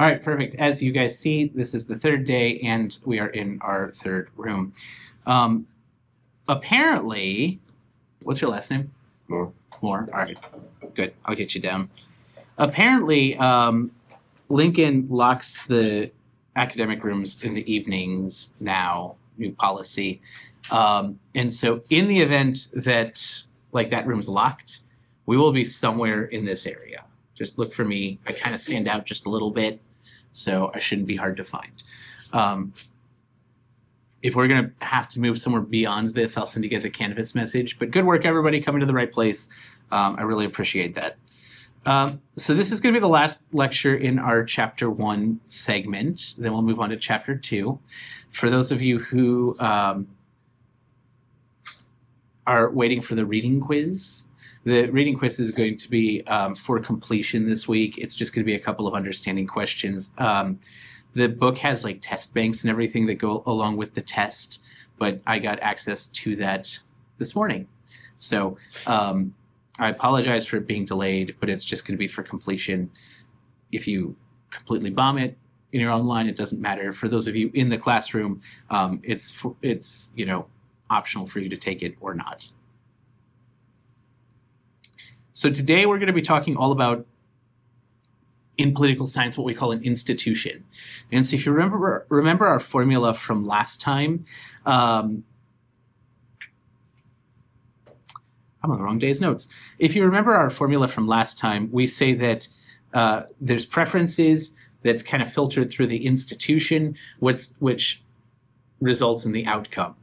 All right, perfect. As you guys see, this is the third day, and we are in our third room. Apparently, what's your last name? More. Moore. All right, good. I'll get you down. Apparently, Lincoln locks the academic rooms in the evenings now, new policy. And so in the event that that room's locked, we will be somewhere in this area. Just look for me. I kind of stand out just a little bit, so I shouldn't be hard to find. If we're going to have to move somewhere beyond this, I'll send you guys a Canvas message. But good work, everybody, coming to the right place. I really appreciate that. So this is going to be the last lecture in our Chapter 1 segment. Then we'll move on to Chapter 2. For those of you who are waiting for the reading quiz, the reading quiz is going to be for completion this week. It's just going to be a couple of understanding questions. The book has test banks and everything that go along with the test, but I got access to that this morning. So I apologize for it being delayed, but it's just going to be for completion. If you completely bomb it in your online, it doesn't matter. For those of you in the classroom, it's optional for you to take it or not. So today we're going to be talking all about, in political science, what we call an institution. And so if you remember our formula from last time, I'm on the wrong day's notes. If you remember our formula from last time, we say that there's preferences that's kind of filtered through the institution, which results in the outcome.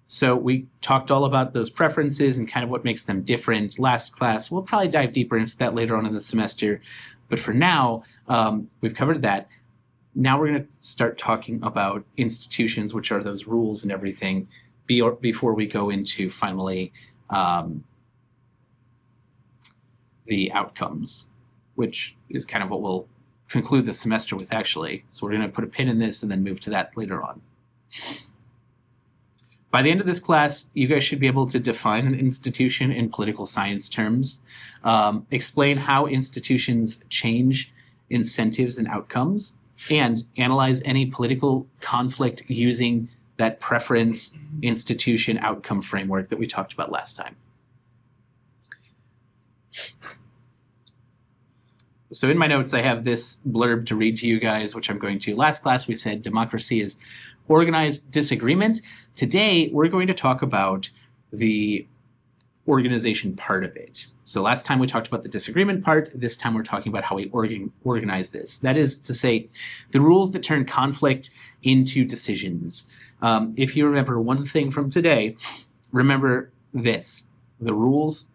So we talked all about those preferences and kind of what makes them different last class. We'll probably dive deeper into that later on in the semester. But for now, we've covered that. Now we're going to start talking about institutions, which are those rules and everything, before we go into finally the outcomes, which is kind of what we'll conclude the semester with, actually. So we're going to put a pin in this and then move to that later on. By the end of this class, you guys should be able to define an institution in political science terms, explain how institutions change incentives and outcomes, and analyze any political conflict using that preference institution outcome framework that we talked about last time. So in my notes, I have this blurb to read to you guys, which I'm going to. Last class, we said democracy is organized disagreement. Today, we're going to talk about the organization part of it. So last time we talked about the disagreement part. This time we're talking about how we organize this. That is to say, the rules that turn conflict into decisions. If you remember one thing from today, remember this: the rules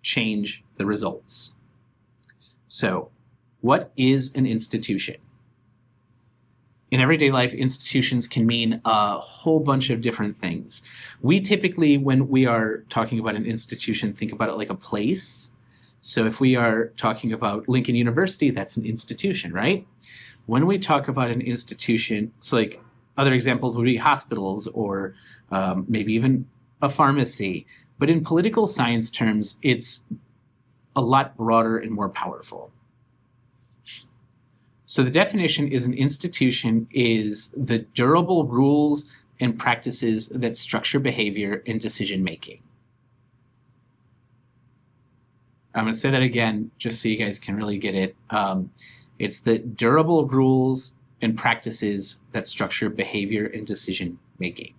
change the results. So, what is an institution? In everyday life, institutions can mean a whole bunch of different things. We typically, when we are talking about an institution, think about it like a place. So if we are talking about Lincoln University, that's an institution, right? When we talk about an institution, so other examples would be hospitals or maybe even a pharmacy. But in political science terms, it's a lot broader and more powerful. So the definition is an institution is the durable rules and practices that structure behavior and decision making. I'm going to say that again, just so you guys can really get it. It's the durable rules and practices that structure behavior and decision making.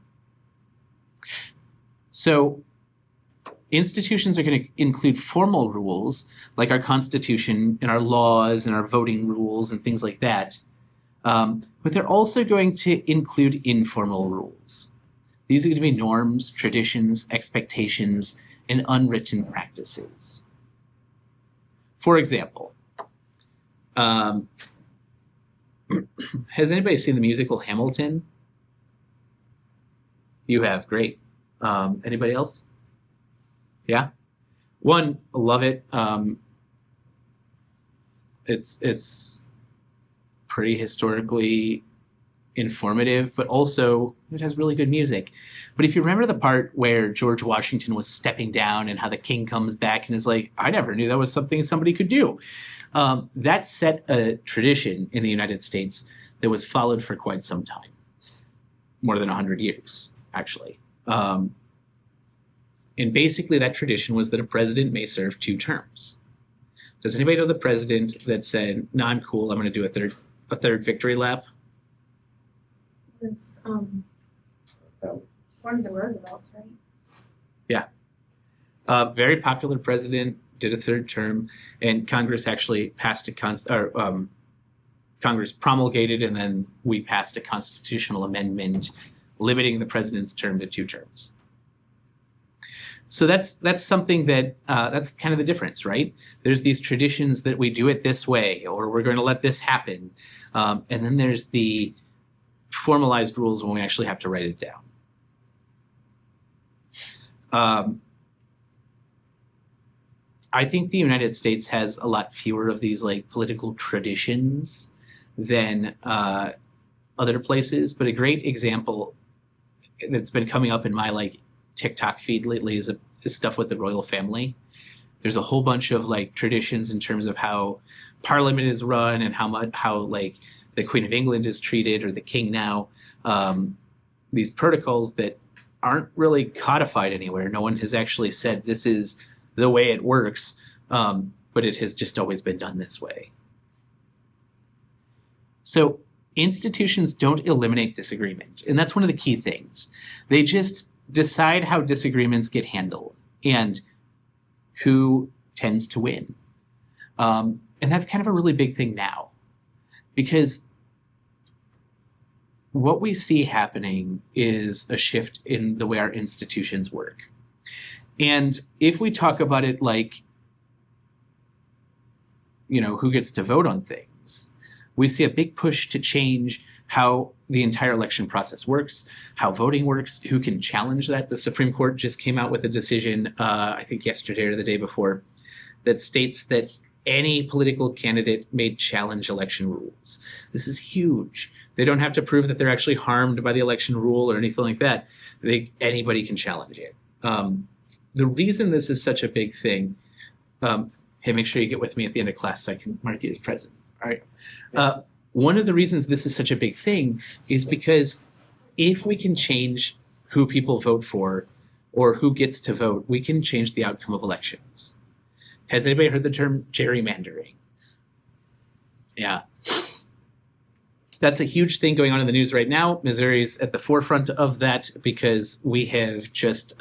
So institutions are going to include formal rules, like our Constitution and our laws and our voting rules and things like that. But they're also going to include informal rules. These are going to be norms, traditions, expectations, and unwritten practices. For example, has anybody seen the musical Hamilton? You have, great. Anybody else? Yeah, one, love it. It's pretty historically informative, but also it has really good music. But if you remember the part where George Washington was stepping down and how the king comes back and is like, I never knew that was something somebody could do. That set a tradition in the United States that was followed for quite some time, more than 100 years, actually. And basically that tradition was that a president may serve 2 terms. Does anybody know the president that said, no, I'm cool, I'm going to do a third victory lap? It was one of the Roosevelts, right? Yeah. Very popular president, did a 3rd term, and Congress actually passed Congress promulgated, and then we passed a constitutional amendment limiting the president's term to 2 terms. So that's something that that's kind of the difference, right? There's these traditions that we do it this way, or we're going to let this happen, and then there's the formalized rules when we actually have to write it down. I think the United States has a lot fewer of these like political traditions than other places, but a great example that's been coming up in my like TikTok feed lately is stuff with the royal family. There's a whole bunch of like traditions in terms of how Parliament is run and how like the Queen of England is treated, or the king now. These protocols that aren't really codified anywhere. No one has actually said this is the way it works, but it has just always been done this way. So institutions don't eliminate disagreement, and that's one of the key things. They just decide how disagreements get handled and who tends to win. And that's kind of a really big thing now, because what we see happening is a shift in the way our institutions work. And if we talk about it like, who gets to vote on things, we see a big push to change how the entire election process works, how voting works, who can challenge that. The Supreme Court just came out with a decision, I think yesterday or the day before, that states that any political candidate may challenge election rules. This is huge. They don't have to prove that they're actually harmed by the election rule or anything like that. Anybody can challenge it. The reason this is such a big thing, hey, make sure you get with me at the end of class so I can mark you as present. All right. One of the reasons this is such a big thing is because if we can change who people vote for or who gets to vote, we can change the outcome of elections. Has anybody heard the term gerrymandering? Yeah. That's a huge thing going on in the news right now. Missouri's at the forefront of that because we have just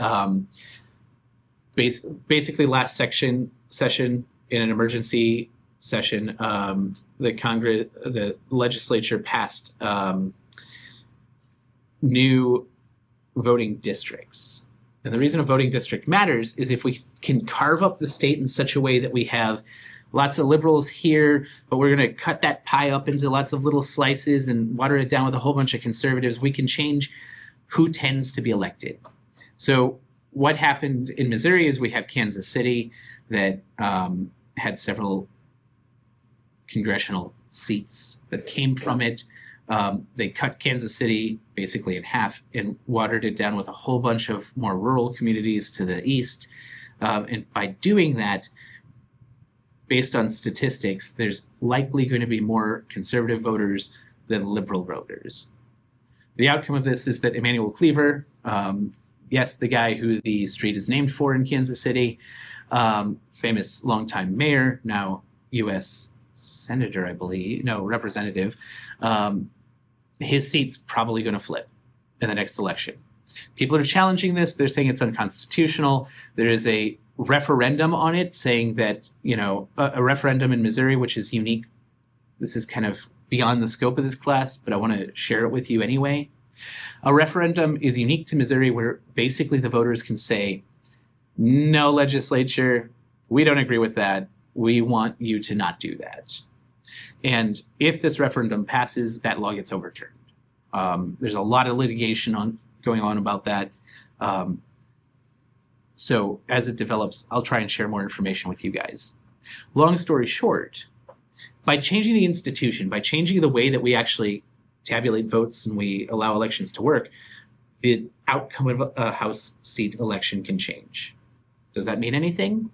basically last session in an emergency session, the legislature passed new voting districts. And the reason a voting district matters is if we can carve up the state in such a way that we have lots of liberals here, but we're going to cut that pie up into lots of little slices and water it down with a whole bunch of conservatives, we can change who tends to be elected. So what happened in Missouri is we have Kansas City that had several congressional seats that came from it. They cut Kansas City basically in half and watered it down with a whole bunch of more rural communities to the east. And by doing that, based on statistics, there's likely going to be more conservative voters than liberal voters. The outcome of this is that Emanuel Cleaver, yes, the guy who the street is named for in Kansas City, famous longtime mayor, now U.S. senator, I believe, no, representative, his seat's probably going to flip in the next election. People are challenging this. They're saying it's unconstitutional. There is a referendum on it saying that, a referendum in Missouri, which is unique. This is kind of beyond the scope of this class, but I want to share it with you anyway. A referendum is unique to Missouri where basically the voters can say, no, legislature, we don't agree with that. We want you to not do that. And if this referendum passes, that law gets overturned. There's a lot of litigation going on about that. So as it develops, I'll try and share more information with you guys. Long story short, by changing the institution, by changing the way that we actually tabulate votes and we allow elections to work, the outcome of a House seat election can change. Does that mean anything?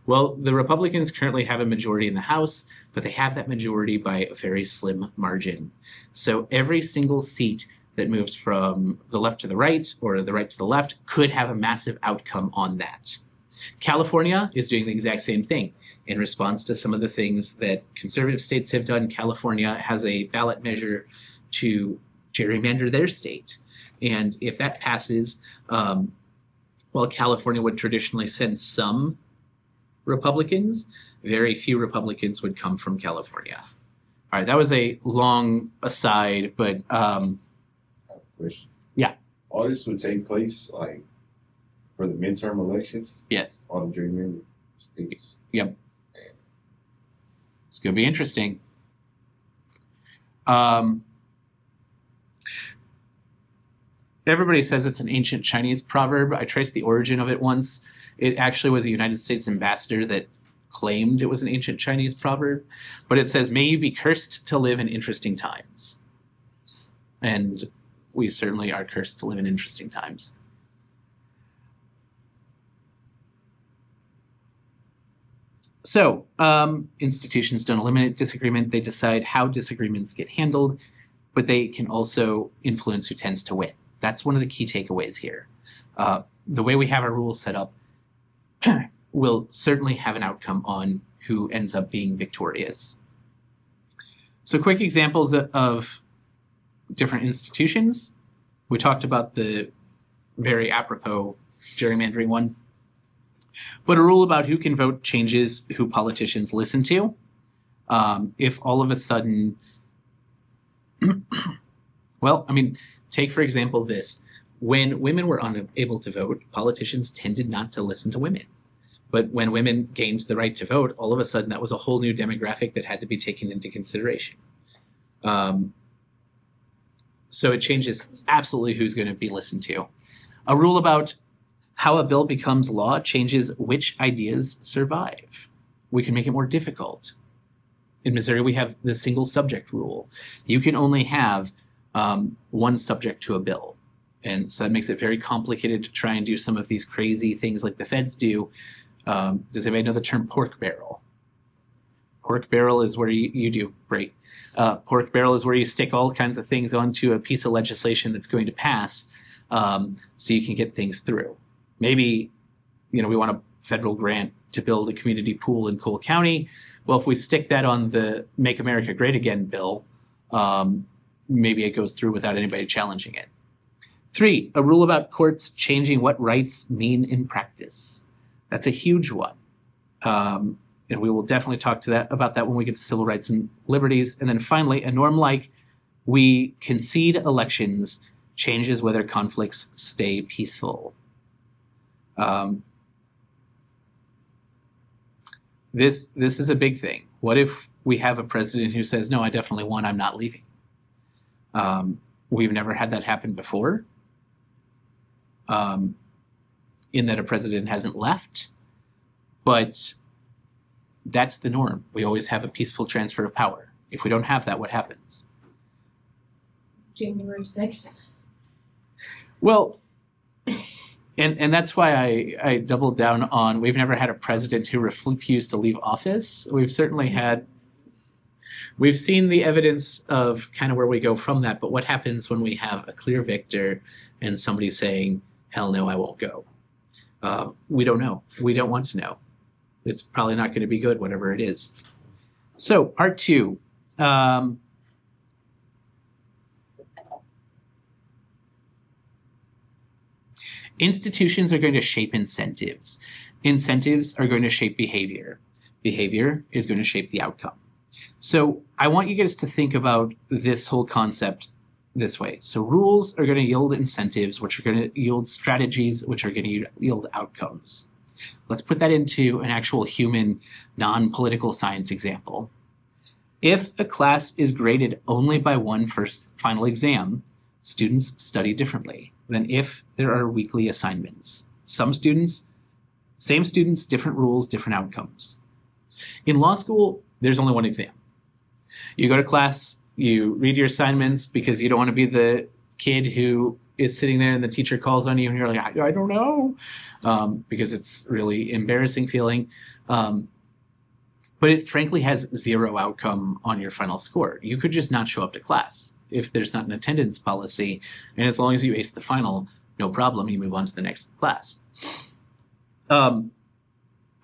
Well, the Republicans currently have a majority in the House, but they have that majority by a very slim margin. So every single seat that moves from the left to the right or the right to the left could have a massive outcome on that. California is doing the exact same thing. In response to some of the things that conservative states have done, California has a ballot measure to gerrymander their state. And if that passes, while California would traditionally send some Republicans, very few Republicans would come from California. All right, that was a long aside, but I have a question. Yeah. All this would take place like for the midterm elections, yes, all the gerrymandered states. Yep. It's going to be interesting. Everybody says it's an ancient Chinese proverb. I traced the origin of it once. It actually was a United States ambassador that claimed it was an ancient Chinese proverb. But it says, "May you be cursed to live in interesting times." And we certainly are cursed to live in interesting times. So institutions don't eliminate disagreement. They decide how disagreements get handled, but they can also influence who tends to win. That's one of the key takeaways here. The way we have our rules set up will certainly have an outcome on who ends up being victorious. So quick examples of different institutions. We talked about the very apropos gerrymandering one. But a rule about who can vote changes who politicians listen to. If all of a sudden, well, I mean, take for example this. When women were unable to vote, politicians tended not to listen to women. But when women gained the right to vote, all of a sudden that was a whole new demographic that had to be taken into consideration. So it changes absolutely who's going to be listened to. A rule about how a bill becomes law changes which ideas survive. We can make it more difficult. In Missouri, we have the single subject rule. You can only have one subject to a bill. And so that makes it very complicated to try and do some of these crazy things like the feds do. Does anybody know the term pork barrel? Pork barrel is where you do, great. Pork barrel is where you stick all kinds of things onto a piece of legislation that's going to pass so you can get things through. Maybe, we want a federal grant to build a community pool in Cole County. Well, if we stick that on the Make America Great Again bill, maybe it goes through without anybody challenging it. 3, a rule about courts changing what rights mean in practice. That's a huge one. And we will definitely talk about that when we get to civil rights and liberties. And then finally, a norm like we concede elections changes whether conflicts stay peaceful. This is a big thing. What if we have a president who says, "No, I definitely won, I'm not leaving"? We've never had that happen before, in that a president hasn't left, but that's the norm. We always have a peaceful transfer of power. If we don't have that, what happens? January 6th. Well, and that's why I doubled down on we've never had a president who refused to leave office. We've certainly we've seen the evidence of kind of where we go from that, but what happens when we have a clear victor and somebody saying, "Hell no, I won't go"? We don't know. We don't want to know. It's probably not going to be good, whatever it is. So part 2. Institutions are going to shape incentives. Incentives are going to shape behavior. Behavior is going to shape the outcome. So I want you guys to think about this whole concept this way. So rules are going to yield incentives, which are going to yield strategies, which are going to yield outcomes. Let's put that into an actual human, non-political science example. If a class is graded only by one first final exam, students study differently than if there are weekly assignments. Same students, different rules, different outcomes. In law school, there's only one exam. You go to class You read your assignments because you don't want to be the kid who is sitting there and the teacher calls on you and you're like, I don't know, because it's really embarrassing feeling. But it frankly has zero outcome on your final score. You could just not show up to class if there's not an attendance policy, and as long as you ace the final, no problem, you move on to the next class.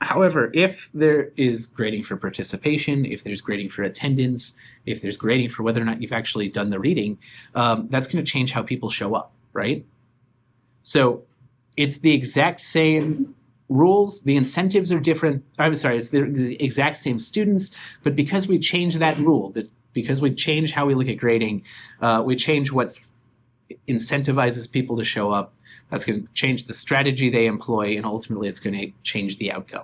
However, if there is grading for participation, if there's grading for attendance, if there's grading for whether or not you've actually done the reading, that's going to change how people show up, right? So it's the exact same rules. The incentives are different. I'm sorry, it's the exact same students, but because we change that rule, because we change how we look at grading, we change what incentivizes people to show up. That's going to change the strategy they employ, and ultimately it's going to change the outcome.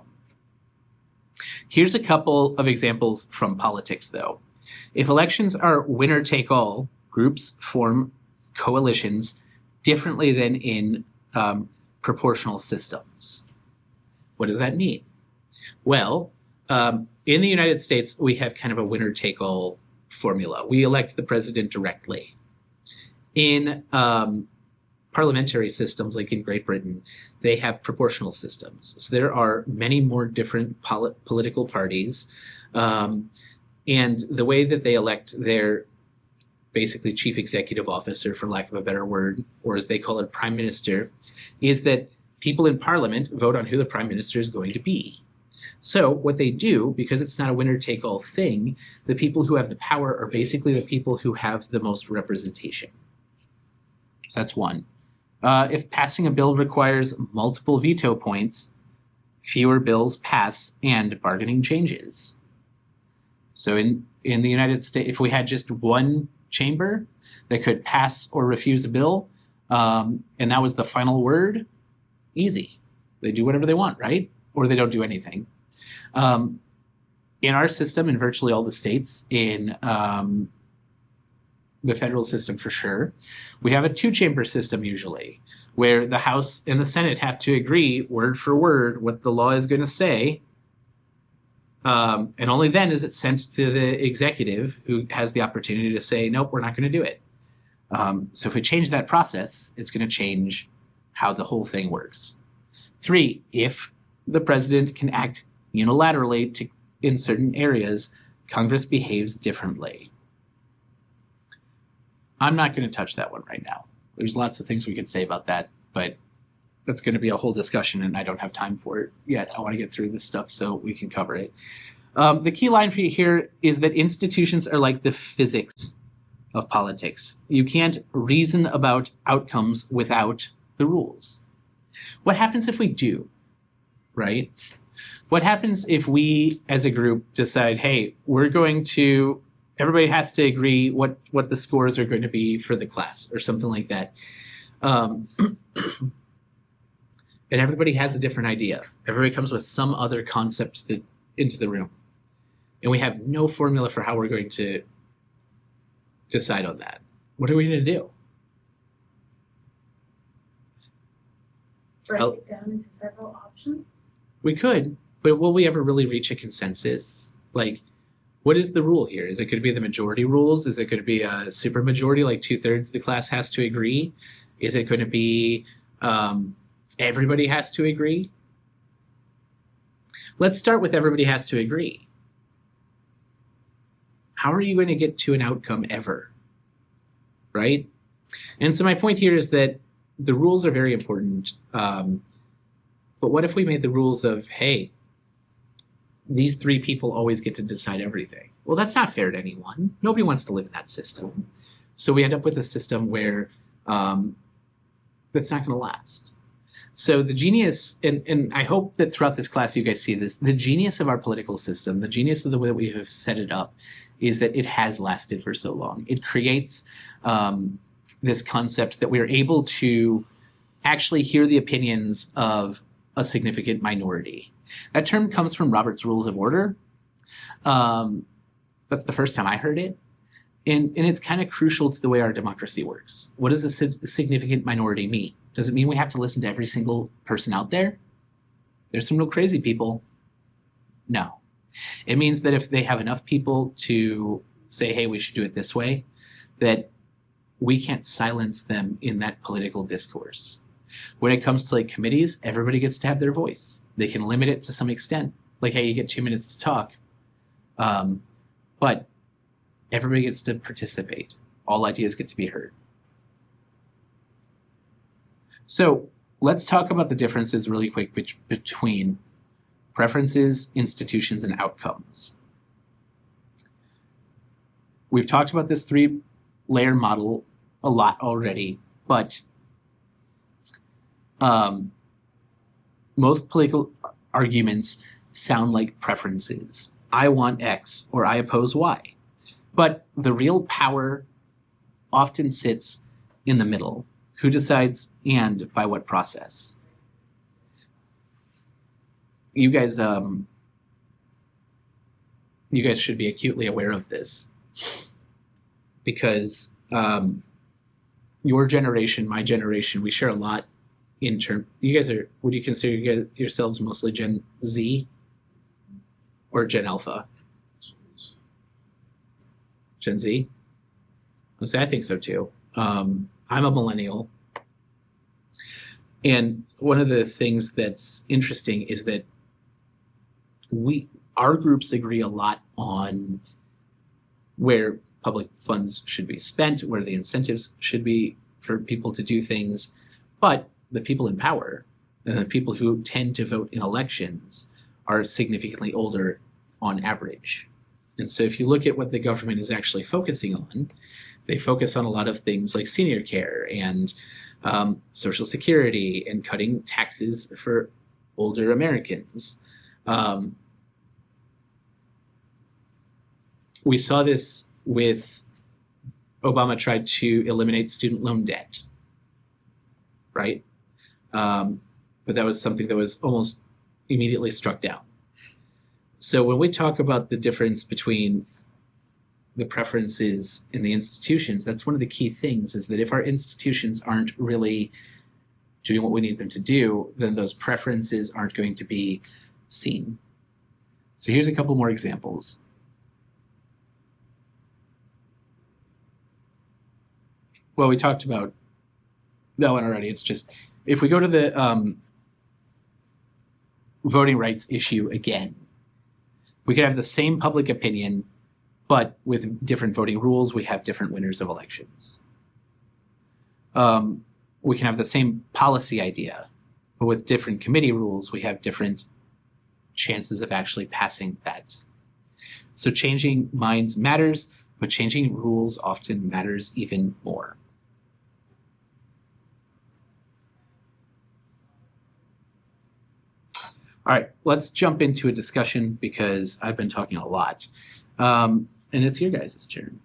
Here's a couple of examples from politics, though. If elections are winner-take-all, groups form coalitions differently than in proportional systems. What does that mean? Well, in the United States, we have kind of a winner-take-all formula. We elect the president directly. In parliamentary systems, like in Great Britain, they have proportional systems. So there are many more different political parties, and the way that they elect their basically chief executive officer, for lack of a better word, or as they call it, prime minister, is that people in parliament vote on who the prime minister is going to be. So what they do, because it's not a winner-take-all thing, the people who have the power are basically the people who have the most representation. So that's one. If passing a bill requires multiple veto points, fewer bills pass and bargaining changes. So in the United States, if we had just one chamber that could pass or refuse a bill, and that was the final word, easy. They do whatever they want, right? Or they don't do anything. In our system, in virtually all the states, in the federal system for sure, we have a two-chamber system usually, where the House and the Senate have to agree word for word what the law is going to say, and only then is it sent to the executive, who has the opportunity to say, nope, we're not going to do it. So if we change that process, it's going to change how the whole thing works. 3, if the president can act unilaterally in certain areas, Congress behaves differently. I'm not going to touch that one right now. There's lots of things we could say about that, but that's going to be a whole discussion, and I don't have time for it yet. I want to get through this stuff so we can cover it. The key line for you here is that institutions are like the physics of politics. You can't reason about outcomes without the rules. What happens if we do, right? What happens if we, as a group, decide, hey, everybody has to agree what the scores are going to be for the class or something like that. And everybody has a different idea. Everybody comes with some other concept into the room. And we have no formula for how we're going to decide on that. What are we going to do? Break it down into several options? We could, but will we ever really reach a consensus? Like, what is the rule here? Is it going to be the majority rules? Is it going to be a supermajority, like 2/3 of the class has to agree? Is it going to be everybody has to agree? Let's start with everybody has to agree. How are you going to get to an outcome ever? Right? And so my point here is that the rules are very important. But what if we made the rules of, hey, these 3 people always get to decide everything? Well, that's not fair to anyone. Nobody wants to live in that system. So we end up with a system where that's not going to last. So the genius, and I hope that throughout this class you guys see this, the genius of our political system, the genius of the way that we have set it up, is that it has lasted for so long. It creates this concept that we're able to actually hear the opinions of a significant minority. That term comes from Robert's Rules of Order. That's the first time I heard it. And it's kind of crucial to the way our democracy works. What does a significant minority mean? Does it mean we have to listen to every single person out there? There's some real crazy people. No. It means that if they have enough people to say, hey, we should do it this way, that we can't silence them in that political discourse. When it comes to like committees, everybody gets to have their voice. They can limit it to some extent, like, hey, you get 2 minutes to talk. But everybody gets to participate. All ideas get to be heard. So let's talk about the differences really quick between preferences, institutions, and outcomes. We've talked about this 3-layer model a lot already, but most political arguments sound like preferences. I want X or I oppose Y. But the real power often sits in the middle. Who decides and by what process? You guys should be acutely aware of this, because your generation, my generation, we share a lot in term. You guys are, would you consider yourselves mostly Gen Z or Gen Alpha? Gen Z? I'll say I think so too. I'm a millennial. And one of the things that's interesting is that our groups agree a lot on where public funds should be spent, where the incentives should be for people to do things. But the people in power and the people who tend to vote in elections are significantly older on average. And so if you look at what the government is actually focusing on, they focus on a lot of things like senior care and Social Security and cutting taxes for older Americans. We saw this with Obama tried to eliminate student loan debt, right? But that was something that was almost immediately struck down. So when we talk about the difference between the preferences in the institutions, that's one of the key things, is that if our institutions aren't really doing what we need them to do, then those preferences aren't going to be seen. So here's a couple more examples. Well, we talked about that one already. It's just, if we go to the voting rights issue again, we could have the same public opinion, but with different voting rules, we have different winners of elections. We can have the same policy idea, but with different committee rules, we have different chances of actually passing that. So changing minds matters, but changing rules often matters even more. All right, let's jump into a discussion because I've been talking a lot. And it's your guys' turn.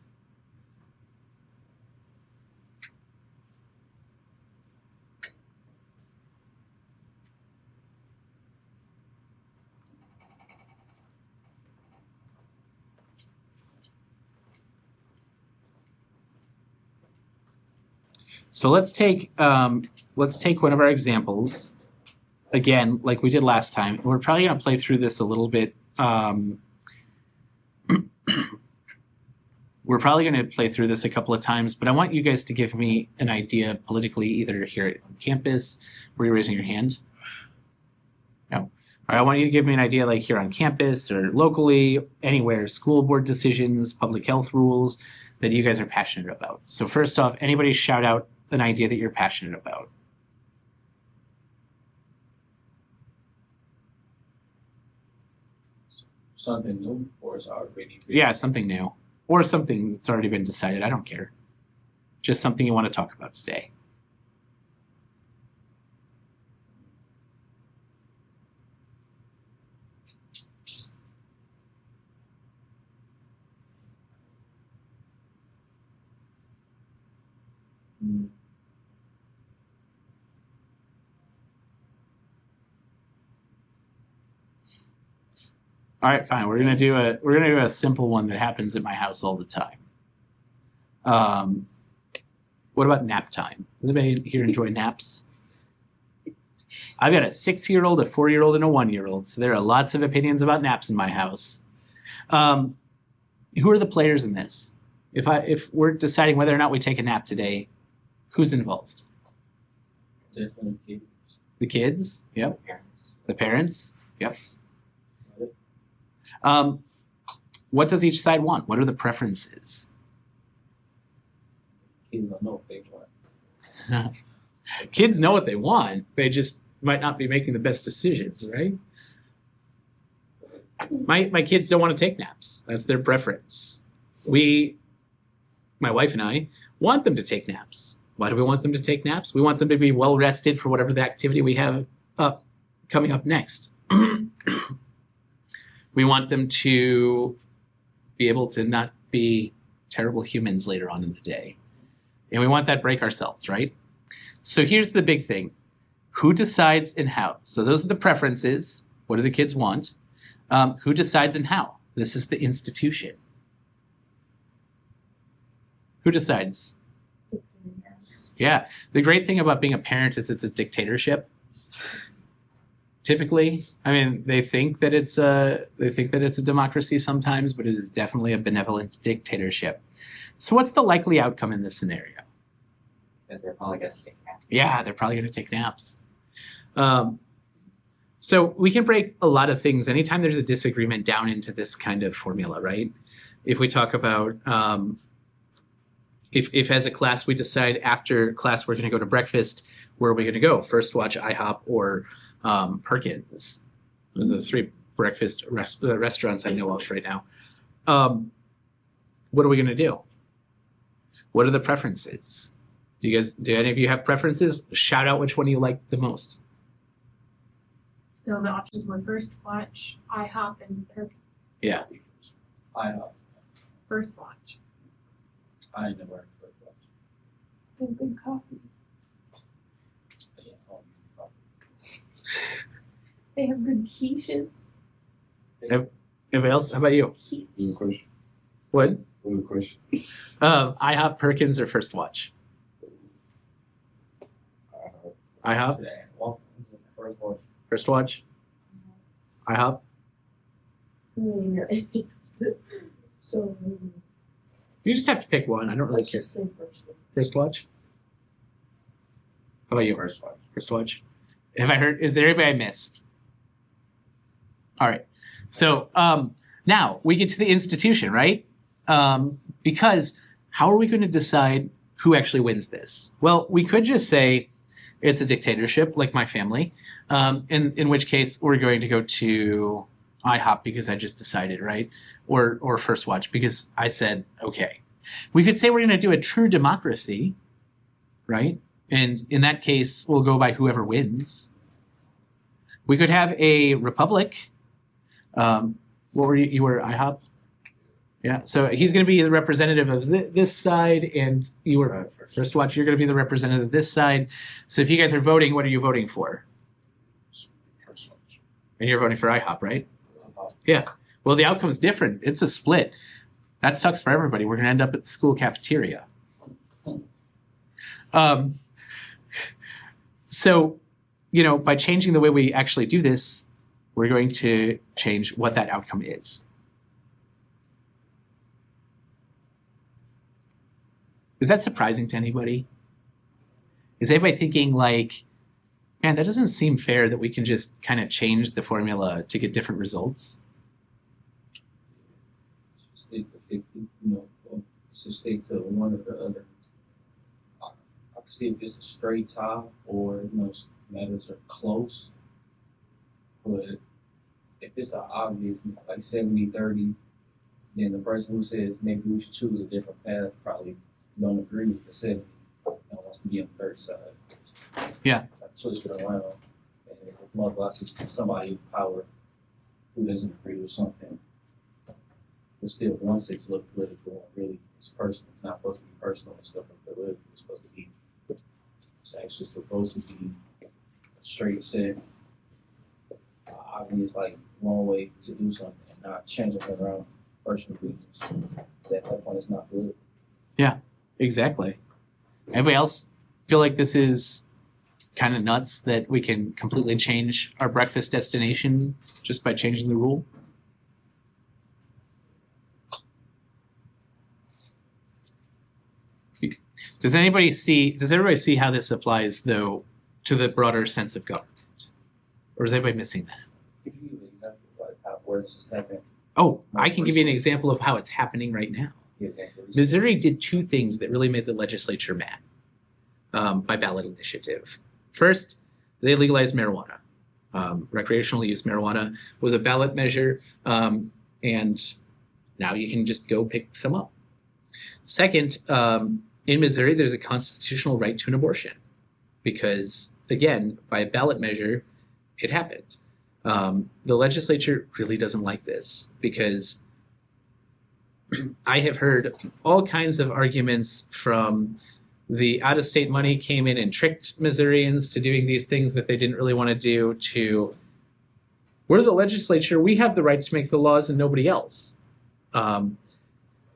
So let's take one of our examples. Again, like we did last time. We're probably going to play through this a little bit. We're probably going to play through this a couple of times, but I want you guys to give me an idea politically, either here on campus. Were you raising your hand? No. All right, I want you to give me an idea like here on campus or locally, anywhere, school board decisions, public health rules that you guys are passionate about. So first off, anybody shout out an idea that you're passionate about. Something new, or is already? Yeah, something new. Or something that's already been decided. I don't care. Just something you want to talk about today. All right, fine. We're gonna do a simple one that happens at my house all the time. What about nap time? Does anybody here enjoy naps? I've got a 6-year-old, a 4-year-old, and a 1-year-old, so there are lots of opinions about naps in my house. who are the players in this? If we're deciding whether or not we take a nap today, who's involved? Definitely kids. The kids? Yep. Parents. The parents? Yep. Right? What does each side want? What are the preferences? Kids don't know what they want. Kids know what they want. They just might not be making the best decisions, right? My kids don't want to take naps. That's their preference. My wife and I, want them to take naps. Why do we want them to take naps? We want them to be well rested for whatever the activity we have coming up next. We want them to be able to not be terrible humans later on in the day. And we want that break ourselves, right? So here's the big thing. Who decides and how? So those are the preferences. What do the kids want? Who decides and how? This is the institution. Who decides? Yeah. The great thing about being a parent is it's a dictatorship. Typically, I mean, they think that it's a democracy sometimes, but it is definitely a benevolent dictatorship. So what's the likely outcome in this scenario? That they're probably going to take naps. Yeah, they're probably going to take naps. So we can break a lot of things anytime there's a disagreement down into this kind of formula, right? If we talk about if as a class we decide after class we're going to go to breakfast, where are we going to go? First Watch, IHOP, or Perkins. Those are the three breakfast restaurants I know of right now. What are we going to do? What are the preferences? Do any of you have preferences? Shout out which one you like the most. So the options were First Watch, IHOP, and Perkins. Yeah. First Watch. I ain't never heard of First Watch. They have good coffee. Yeah, I don't use coffee. They have good quiches. Anybody else? How about you? What was the question? What? What was the question? IHOP, Perkins, or First Watch? IHOP, Should I add Waffle? First Watch. First Watch, IHOP. So You just have to pick one. I don't really let's care. just say first one. First Watch. How about you? First Watch. First Watch. Have I heard? Is there anybody I missed? All right. So now we get to the institution, right? Because how are we going to decide who actually wins this? Well, we could just say it's a dictatorship, like my family. In which case we're going to go to IHOP because I just decided, right? Or First Watch because I said okay. We could say we're going to do a true democracy, right? And in that case, we'll go by whoever wins. We could have a republic. What were you? You were IHOP? Yeah. So he's going to be the representative of this side, and you were First Watch. You're going to be the representative of this side. So if you guys are voting, what are you voting for? First Watch. And you're voting for IHOP, right? Yeah. Well, the outcome's different. It's a split. That sucks for everybody. We're going to end up at the school cafeteria. So, by changing the way we actually do this, we're going to change what that outcome is. Is that surprising to anybody? Is anybody thinking like, man, that doesn't seem fair that we can just kind of change the formula to get different results? Stick to 50, or just stick to one or the other. I can see if it's a straight tie or, matters are close. But if it's an obvious, like 70-30, then the person who says maybe we should choose a different path probably don't agree with the 70 and wants to be on the 30 side. Yeah. Like twist it around. And if most likely somebody with power who doesn't agree with something, but still wants it to look political and really it's personal. It's not supposed to be personal and stuff like political. It's supposed to be, it's actually supposed to be a straight set. Obvious, like one way to do something and not changing it around personal reasons. That point is not political. Exactly. Anybody else feel like this is kind of nuts that we can completely change our breakfast destination just by changing the rule? Does everybody see how this applies though to the broader sense of government? Or is anybody missing that? Could you give an example of like how where this is happening? Oh, I can give you an example of how it's happening right now. Yeah, thank you. Missouri did two things that really made the legislature mad by ballot initiative. First, they legalized marijuana. Recreational use marijuana was a ballot measure, and now you can just go pick some up. Second, in Missouri, there's a constitutional right to an abortion because, again, by a ballot measure, it happened. The legislature really doesn't like this because I have heard all kinds of arguments from the out-of-state money came in and tricked Missourians to doing these things that they didn't really want to do, to we're the legislature, we have the right to make the laws and nobody else. That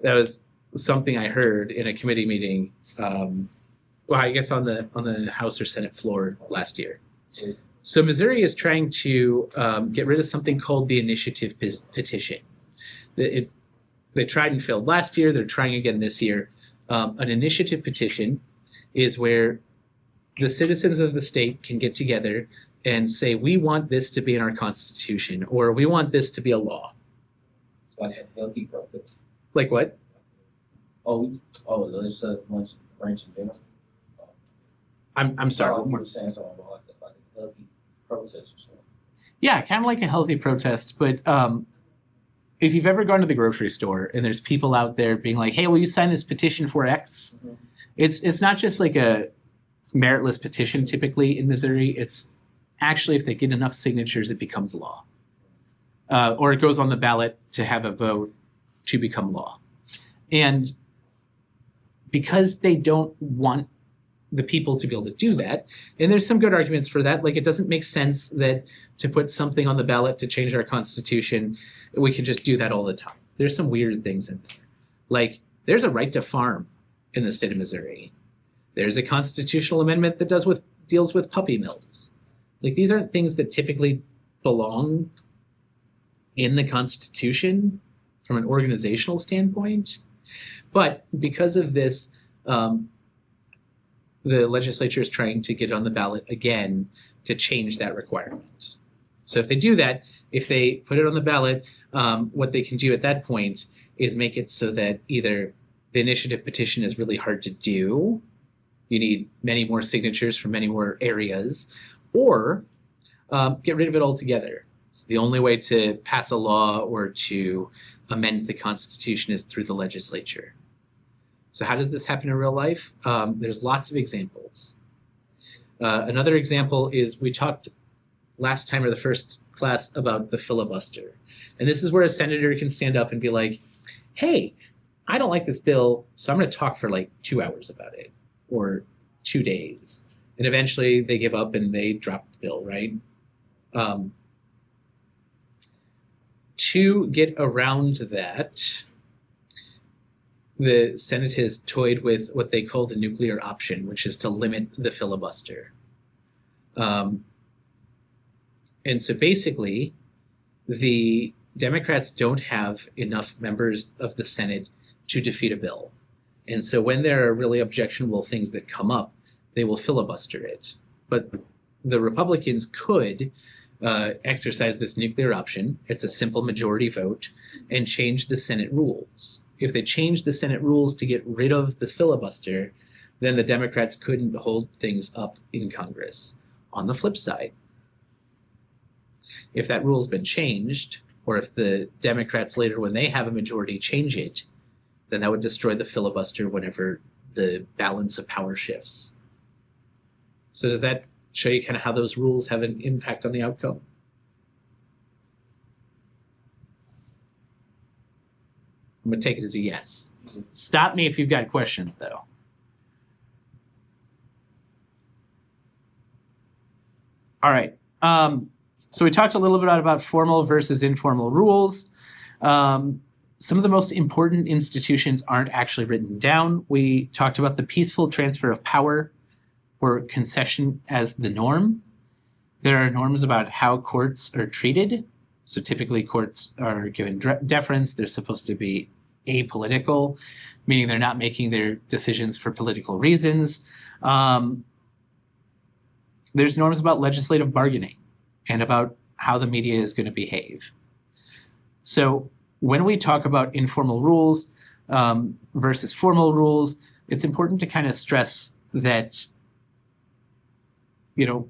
was something I heard in a committee meeting, well, I guess on the House or Senate floor last year. So Missouri is trying to get rid of something called the initiative petition. They tried and failed last year. They're trying again this year. An initiative petition is where the citizens of the state can get together and say, we want this to be in our Constitution, or we want this to be a law. Like a healthy protest. Like what? The legislative branch in general. I'm sorry. You were saying something about like a healthy protest or something. Yeah, kind of like a healthy protest, but if you've ever gone to the grocery store and there's people out there being like, hey, will you sign this petition for X? Mm-hmm. It's not just like a meritless petition typically in Missouri. It's actually, if they get enough signatures, it becomes law. Or it goes on the ballot to have a vote to become law. And because they don't want the people to be able to do that, and there's some good arguments for that, like it doesn't make sense that to put something on the ballot to change our Constitution, we can just do that all the time. There's some weird things in there. Like, there's a right to farm in the state of Missouri. There's a constitutional amendment that deals with puppy mills. Like, these aren't things that typically belong in the Constitution from an organizational standpoint. But because of this, the legislature is trying to get it on the ballot again to change that requirement. So if they do that, if they put it on the ballot, what they can do at that point is make it so that either the initiative petition is really hard to do, you need many more signatures from many more areas, or get rid of it altogether. So the only way to pass a law or to amend the Constitution is through the legislature. So how does this happen in real life? There's lots of examples. Another example is we talked last time or the first class about the filibuster. And this is where a senator can stand up and be like, hey, I don't like this bill, so I'm going to talk for like 2 hours about it or 2 days. And eventually they give up and they drop the bill, right? To get around that, the Senate has toyed with what they call the nuclear option, which is to limit the filibuster. And so basically, the Democrats don't have enough members of the Senate to defeat a bill. And so when there are really objectionable things that come up, they will filibuster it. But the Republicans could exercise this nuclear option. It's a simple majority vote, and change the Senate rules. If they change the Senate rules to get rid of the filibuster, then the Democrats couldn't hold things up in Congress. On the flip side, if that rule's been changed, or if the Democrats later, when they have a majority, change it, then that would destroy the filibuster whenever the balance of power shifts. So does that show you kind of how those rules have an impact on the outcome? I'm going to take it as a yes. Stop me if you've got questions, though. All right. So we talked a little bit about formal versus informal rules. Some of the most important institutions aren't actually written down. We talked about the peaceful transfer of power or concession as the norm. There are norms about how courts are treated. So typically courts are given deference. They're supposed to be apolitical, meaning they're not making their decisions for political reasons. There's norms about legislative bargaining and about how the media is going to behave. So when we talk about informal rules versus formal rules, it's important to kind of stress that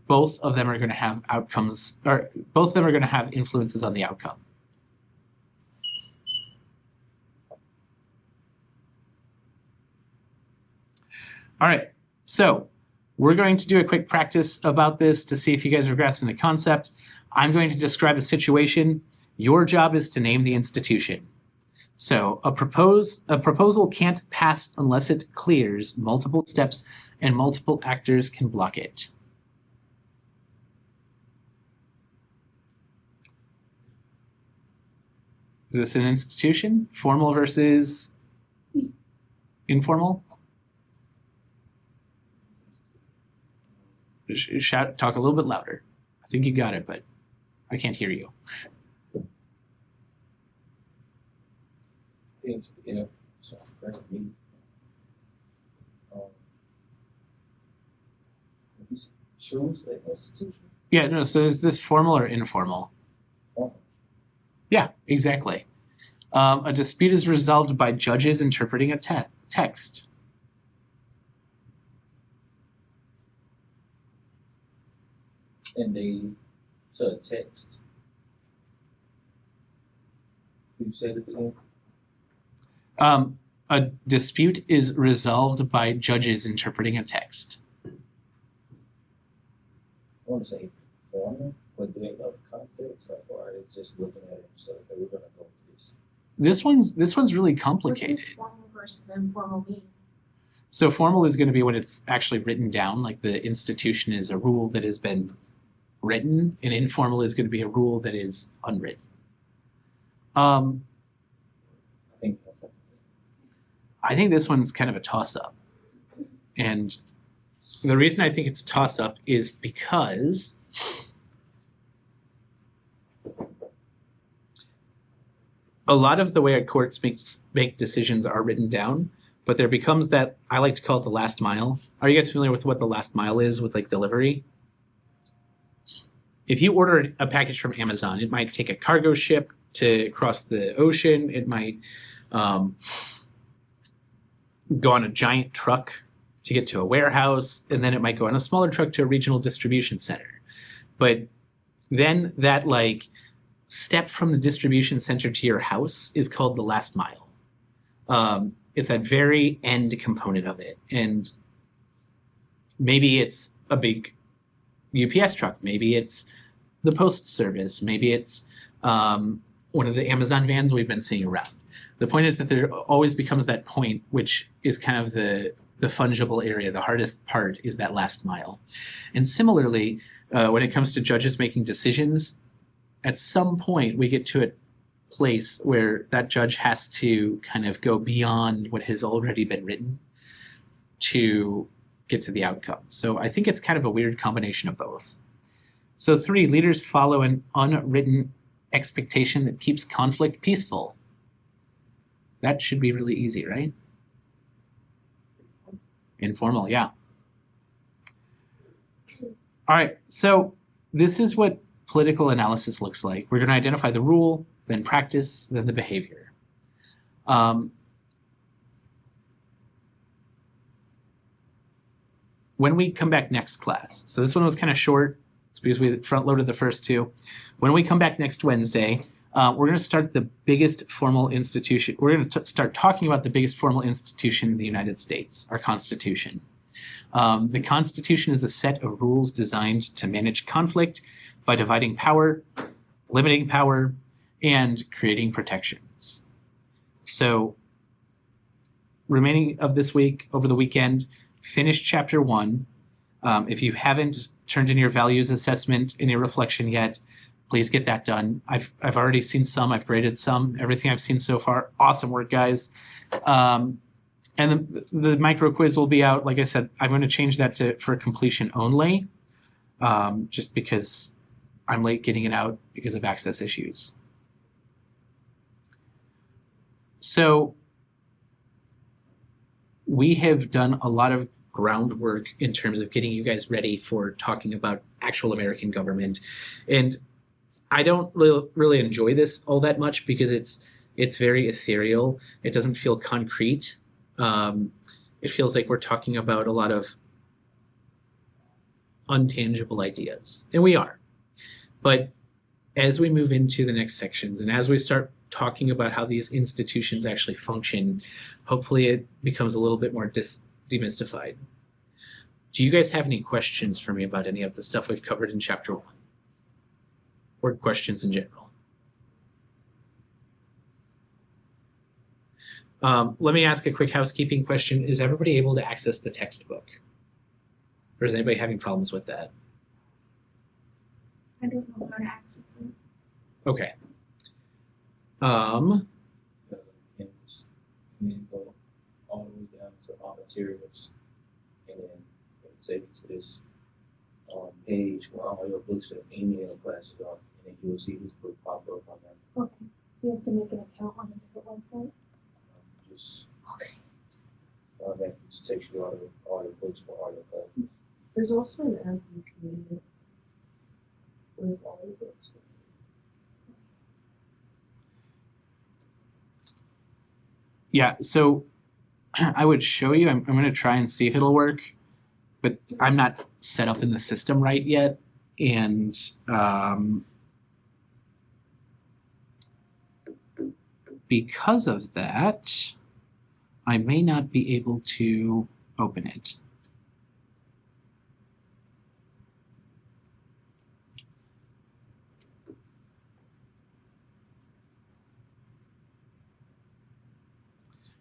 both of them are going to have outcomes, or both of them are going to have influences on the outcome. All right, so we're going to do a quick practice about this to see if you guys are grasping the concept. I'm going to describe a situation. Your job is to name the institution. So a proposal can't pass unless it clears multiple steps and multiple actors can block it. Is this an institution? Formal versus informal? Shout, talk a little bit louder. I think you got it, but I can't hear you. Yeah, so for me, choose the institution. Yeah, no, so is this formal or informal? Yeah, exactly. A dispute is resolved by judges interpreting a text. And so a text. You said it again? A dispute is resolved by judges interpreting a text. I want to say formal, but do they know the context? Like, or are they just looking at it and so okay, we're gonna go with this? This one's really What complicated. does formal versus informal mean? So formal is going to be when it's actually written down, like the institution is a rule that has been written, and informal is going to be a rule that is unwritten. I think that's it. I think this one's kind of a toss-up. And the reason I think it's a toss-up is because a lot of the way our courts make decisions are written down, but there becomes that, I like to call it the last mile. Are you guys familiar with what the last mile is with like delivery? If you order a package from Amazon, it might take a cargo ship to cross the ocean. It might go on a giant truck to get to a warehouse, and then it might go on a smaller truck to a regional distribution center. But then that like step from the distribution center to your house is called the last mile. It's that very end component of it. And maybe it's a big UPS truck. Maybe it's the post service. Maybe it's one of the Amazon vans we've been seeing around. The point is that there always becomes that point, which is kind of the fungible area. The hardest part is that last mile. And similarly, when it comes to judges making decisions, at some point we get to a place where that judge has to kind of go beyond what has already been written to get to the outcome. So I think it's kind of a weird combination of both. So 3, leaders follow an unwritten expectation that keeps conflict peaceful. That should be really easy, right? Informal, yeah. All right, so this is what political analysis looks like. We're going to identify the rule, then practice, then the behavior. When we come back next class, so this one was kind of short, it's because we front-loaded the first 2. When we come back next Wednesday, we're going to start the biggest formal institution. We're going to start talking about the biggest formal institution in the United States, our Constitution. The Constitution is a set of rules designed to manage conflict by dividing power, limiting power, and creating protections. So, remaining of this week, over the weekend, finish Chapter 1. If you haven't turned in your values assessment and your reflection yet, please get that done. I've already seen some. I've graded some. Everything I've seen so far. Awesome work, guys. And the micro quiz will be out. Like I said, I'm going to change that for completion only, just because I'm late getting it out because of access issues. So we have done a lot of groundwork in terms of getting you guys ready for talking about actual American government. And I don't really enjoy this all that much because it's very ethereal. It doesn't feel concrete. It feels like we're talking about a lot of untangible ideas, and we are. But as we move into the next sections and as we start talking about how these institutions actually function, hopefully it becomes a little bit more demystified. Do you guys have any questions for me about any of the stuff we've covered in chapter 1? Or questions in general? Let me ask a quick housekeeping question. Is everybody able to access the textbook? Or is anybody having problems with that? I don't know how to access it. Okay. Canvas, and then go all the way down to all materials, and then save it to this page where all your books of any of the classes are, and then you'll see this book pop up on there. Okay. You have to make an account on a different website? Just Okay. that just takes you all your books for all your classes. There's also an app you can use with all the books. Yeah, so I would show you. I'm going to try and see if it'll work, but I'm not set up in the system right yet. And because of that, I may not be able to open it.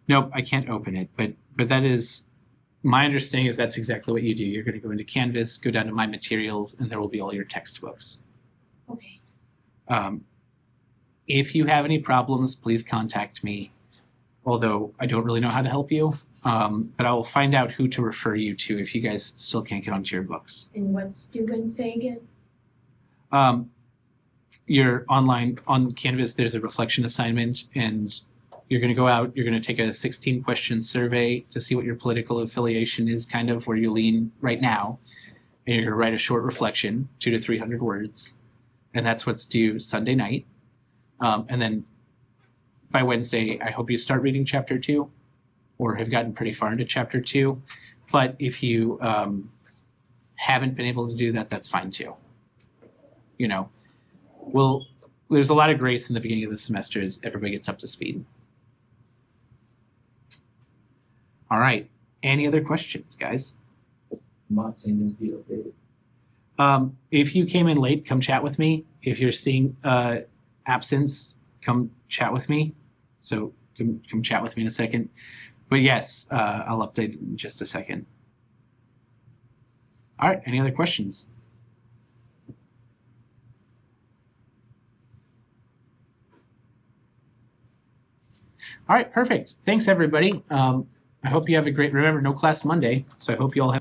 Nope, I can't open it, but that is, my understanding is that's exactly what you do. You're going to go into Canvas, go down to My Materials, and there will be all your textbooks. Okay. If you have any problems, please contact me, although I don't really know how to help you, but I will find out who to refer you to if you guys still can't get onto your books. And what's due Wednesday again? You're online on Canvas, there's a reflection assignment, and you're going to go out, you're going to take a 16-question survey to see what your political affiliation is, kind of where you lean right now. And you're going to write a short reflection, 200 to 300 words. And that's what's due Sunday night. And then by Wednesday, I hope you start reading chapter 2 or have gotten pretty far into chapter 2. But if you haven't been able to do that, that's fine too. You know, there's a lot of grace in the beginning of the semester as everybody gets up to speed. All right. Any other questions, guys? My attendance be updated. If you came in late, come chat with me. If you're seeing absence, come chat with me. So come chat with me in a second. But yes, I'll update in just a second. All right. Any other questions? All right. Perfect. Thanks, everybody. I hope you have a great, remember, no class Monday. So I hope you all have